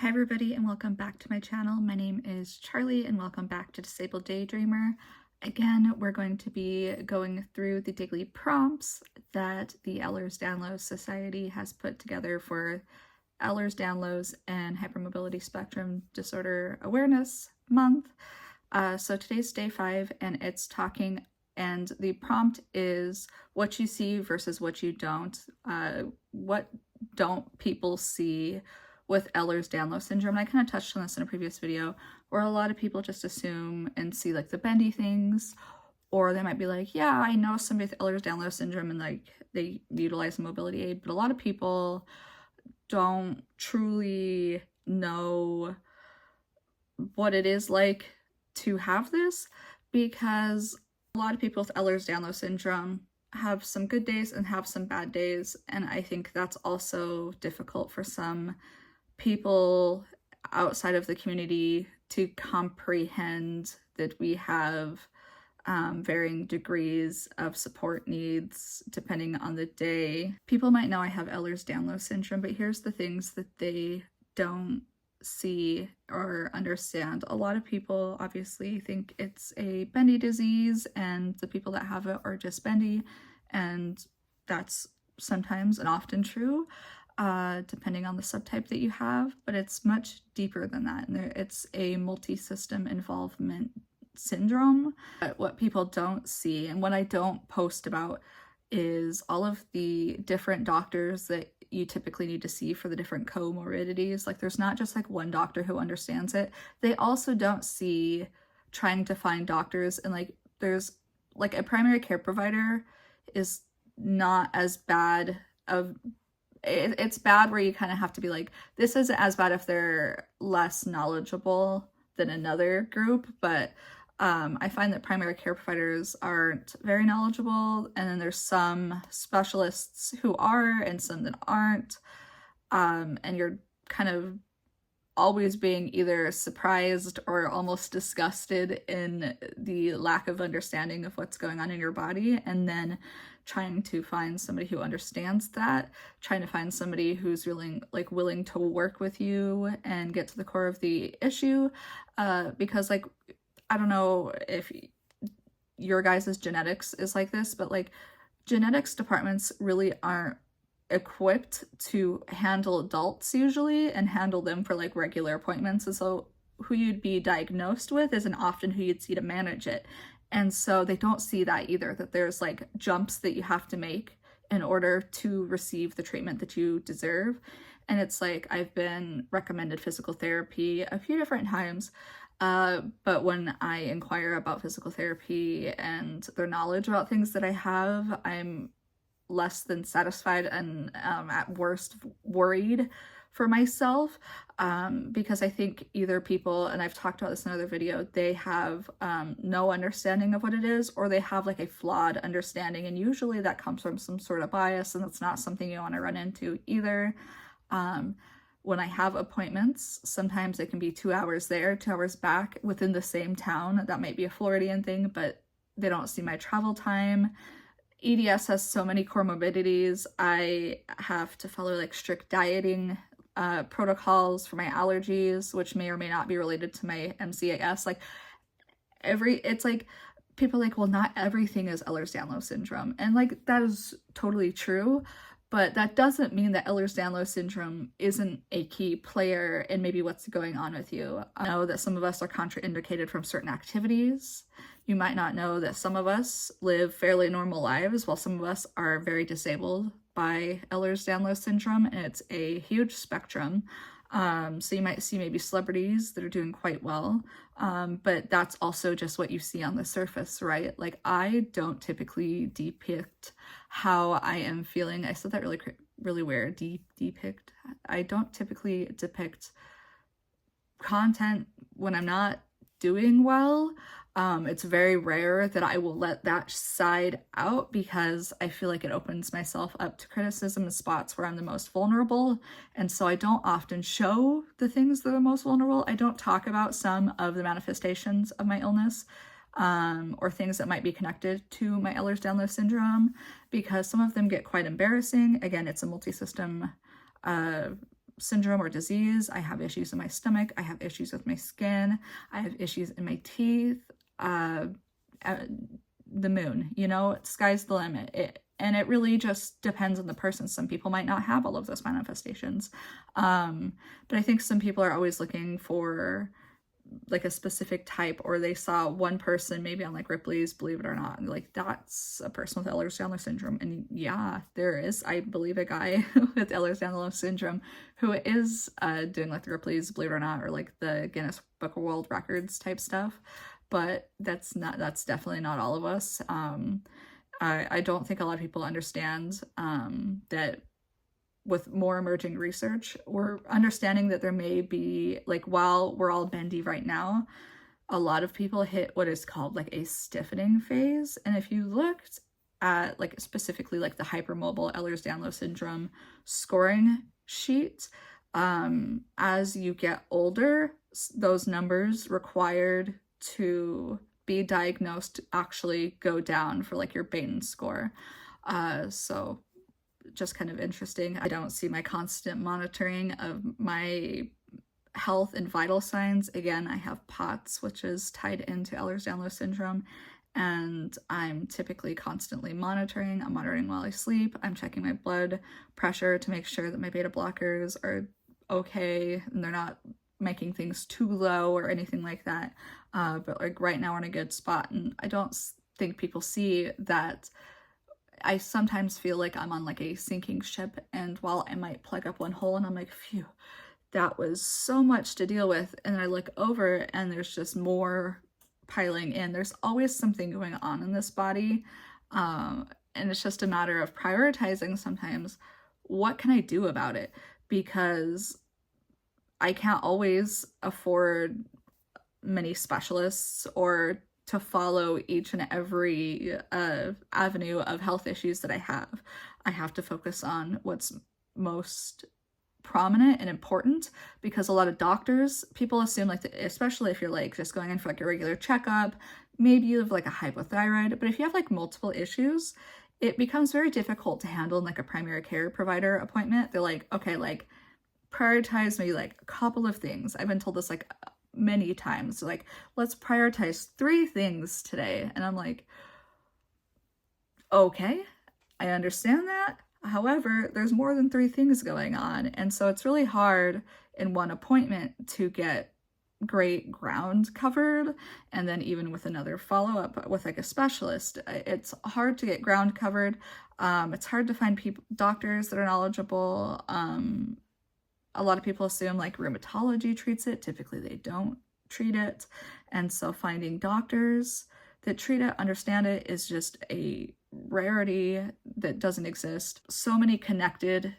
Hi everybody and welcome back to my channel. My name is Charlie and welcome back to Disabled Daydreamer. Again, we're going to be going through the daily prompts that the Ehlers-Danlos Society has put together for Ehlers-Danlos and Hypermobility Spectrum Disorder Awareness Month. So today's day 5 and it's talking, and the prompt is what you see versus what you don't. What don't people see with Ehlers-Danlos syndrome? And I kind of touched on this in a previous video, where a lot of people just assume and see like the bendy things, or they might be like, yeah, I know somebody with Ehlers-Danlos syndrome and like they utilize a mobility aid, but a lot of people don't truly know what it is like to have this, because a lot of people with Ehlers-Danlos syndrome have some good days and have some bad days, and I think that's also difficult for some people outside of the community to comprehend, that we have varying degrees of support needs depending on the day. People might know I have Ehlers-Danlos syndrome, but here's the things that they don't see or understand. A lot of people obviously think it's a bendy disease and the people that have it are just bendy, and that's sometimes and often true, depending on the subtype that you have, but it's much deeper than that. And it's a multi-system involvement syndrome. But what people don't see and what I don't post about is all of the different doctors that you typically need to see for the different comorbidities. Like there's not just like one doctor who understands it. They also don't see trying to find doctors, and like there's like a primary care provider is not as bad of, it's bad where you kind of have to be like, this isn't as bad if they're less knowledgeable than another group, but I find that primary care providers aren't very knowledgeable, and then there's some specialists who are and some that aren't, and you're kind of always being either surprised or almost disgusted in the lack of understanding of what's going on in your body, and then trying to find somebody who understands that, trying to find somebody who's willing to work with you and get to the core of the issue, because like, I don't know if your guys' genetics is like this, but like genetics departments really aren't equipped to handle adults usually and handle them for like regular appointments. And so who you'd be diagnosed with isn't often who you'd see to manage it. And so they don't see that either, that there's like jumps that you have to make in order to receive the treatment that you deserve. And it's like, I've been recommended physical therapy a few different times, but when I inquire about physical therapy and their knowledge about things that I have, I'm less than satisfied and at worst worried for myself, because I think either people, and I've talked about this in another video, they have no understanding of what it is, or they have like a flawed understanding, and usually that comes from some sort of bias, and that's not something you want to run into either. When I have appointments, sometimes it can be 2 hours there, 2 hours back within the same town. That might be a Floridian thing, but they don't see my travel time. EDS has so many comorbidities. I have to follow like strict dieting protocols for my allergies, which may or may not be related to my MCAS. Like it's like people are like, well, not everything is Ehlers-Danlos syndrome, and like that is totally true, but that doesn't mean that Ehlers-Danlos syndrome isn't a key player in maybe what's going on with you. I know that some of us are contraindicated from certain activities. You might not know that some of us live fairly normal lives while some of us are very disabled by Ehlers-Danlos syndrome, and it's a huge spectrum. So you might see maybe celebrities that are doing quite well, but that's also just what you see on the surface, right? Like I don't typically depict how I am feeling. I said that really weird. Depict. I don't typically depict content when I'm not doing well. It's very rare that I will let that side out, because I feel like it opens myself up to criticism in spots where I'm the most vulnerable. And so I don't often show the things that are most vulnerable. I don't talk about some of the manifestations of my illness, or things that might be connected to my Ehlers-Danlos syndrome, because some of them get quite embarrassing. Again, it's a multi-system syndrome or disease. I have issues in my stomach. I have issues with my skin. I have issues in my teeth. The moon, you know, sky's the limit. And it really just depends on the person. Some people might not have all of those manifestations. But I think some people are always looking for like a specific type, or they saw one person maybe on like Ripley's Believe It or Not, and like, that's a person with Ehlers-Danlos syndrome. And yeah, there is, I believe, a guy with Ehlers-Danlos syndrome who is doing like the Ripley's Believe It or Not, or like the Guinness Book of World Records type stuff. But that's definitely not all of us. I don't think a lot of people understand that with more emerging research, we're understanding that there may be, like, while we're all bendy right now, a lot of people hit what is called like a stiffening phase. And if you looked at like specifically like the hypermobile Ehlers-Danlos syndrome scoring sheet, as you get older, those numbers required to be diagnosed actually go down for like your Batten score. So just kind of interesting. I don't see my constant monitoring of my health and vital signs. Again, I have POTS, which is tied into Ehlers-Danlos syndrome, and I'm typically constantly monitoring. I'm monitoring while I sleep. I'm checking my blood pressure to make sure that my beta blockers are okay and they're not making things too low or anything like that. But like right now we're in a good spot, and I don't think people see that I sometimes feel like I'm on like a sinking ship, and while I might plug up one hole and I'm like, phew, that was so much to deal with, and I look over and there's just more piling in. There's always something going on in this body, and it's just a matter of prioritizing sometimes what can I do about it, because I can't always afford many specialists or to follow each and every avenue of health issues that I have. I have to focus on what's most prominent and important, because a lot of doctors, people assume like, especially if you're like just going in for like a regular checkup, maybe you have like a hypothyroid, but if you have like multiple issues, it becomes very difficult to handle in like a primary care provider appointment. They're like, okay, like prioritize maybe like a couple of things. I've been told this like many times, like, let's prioritize 3 things today. And I'm like, okay, I understand that. However, there's more than 3 things going on. And so it's really hard in one appointment to get great ground covered. And then even with another follow-up with like a specialist, it's hard to get ground covered. It's hard to find doctors that are knowledgeable. A lot of people assume like rheumatology treats it. Typically they don't treat it. And so finding doctors that treat it, understand it, is just a rarity that doesn't exist. So many connected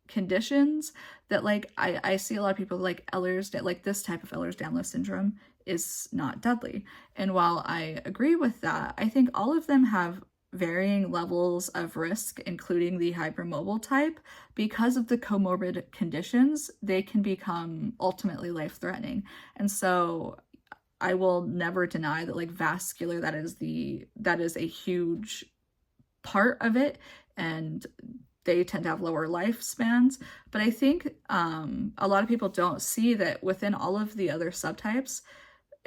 conditions that like I see a lot of people like like this type of Ehlers-Danlos syndrome is not deadly. And while I agree with that, I think all of them have varying levels of risk, including the hypermobile type. Because of the comorbid conditions, they can become ultimately life-threatening. And so I will never deny that like vascular, that is a huge part of it, and they tend to have lower lifespans. But I think a lot of people don't see that within all of the other subtypes,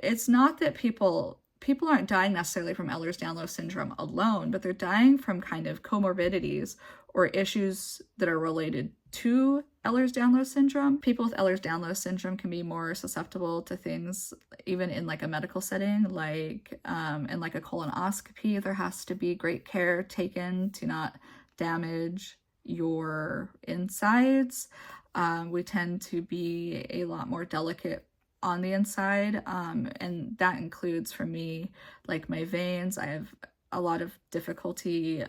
it's not that people aren't dying necessarily from Ehlers-Danlos syndrome alone, but they're dying from kind of comorbidities or issues that are related to Ehlers-Danlos syndrome. People with Ehlers-Danlos syndrome can be more susceptible to things even in like a medical setting, like in like a colonoscopy. There has to be great care taken to not damage your insides. We tend to be a lot more delicate on the inside, and that includes for me like my veins. I have a lot of difficulty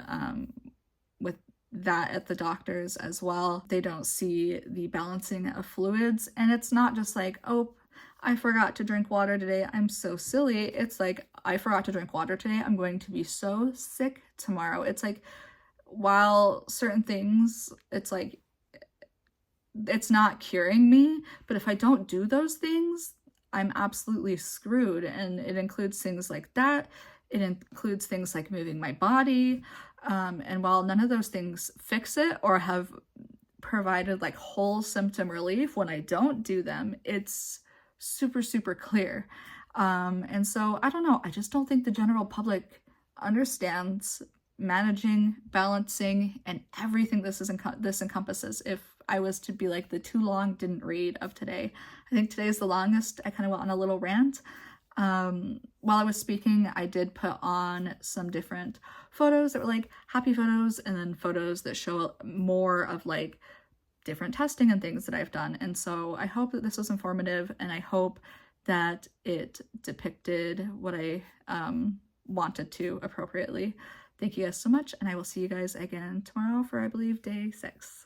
with that at the doctors as well. They don't see the balancing of fluids, and it's not just like, oh, I forgot to drink water today, I'm so silly. It's like, I forgot to drink water today, I'm going to be so sick tomorrow. It's like, while certain things, it's like, it's not curing me, but if I don't do those things, I'm absolutely screwed. And it includes things like that. It includes things like moving my body. And while none of those things fix it or have provided like whole symptom relief when I don't do them, it's super, super clear. And so I don't know, I just don't think the general public understands managing, balancing, and everything this encompasses. If I was to be like the too long didn't read of today, I think today is the longest. I kind of went on a little rant. While I was speaking, I did put on some different photos that were like happy photos, and then photos that show more of like different testing and things that I've done. And so I hope that this was informative, and I hope that it depicted what I wanted to appropriately. Thank you guys so much, and I will see you guys again tomorrow for, I believe, day 6.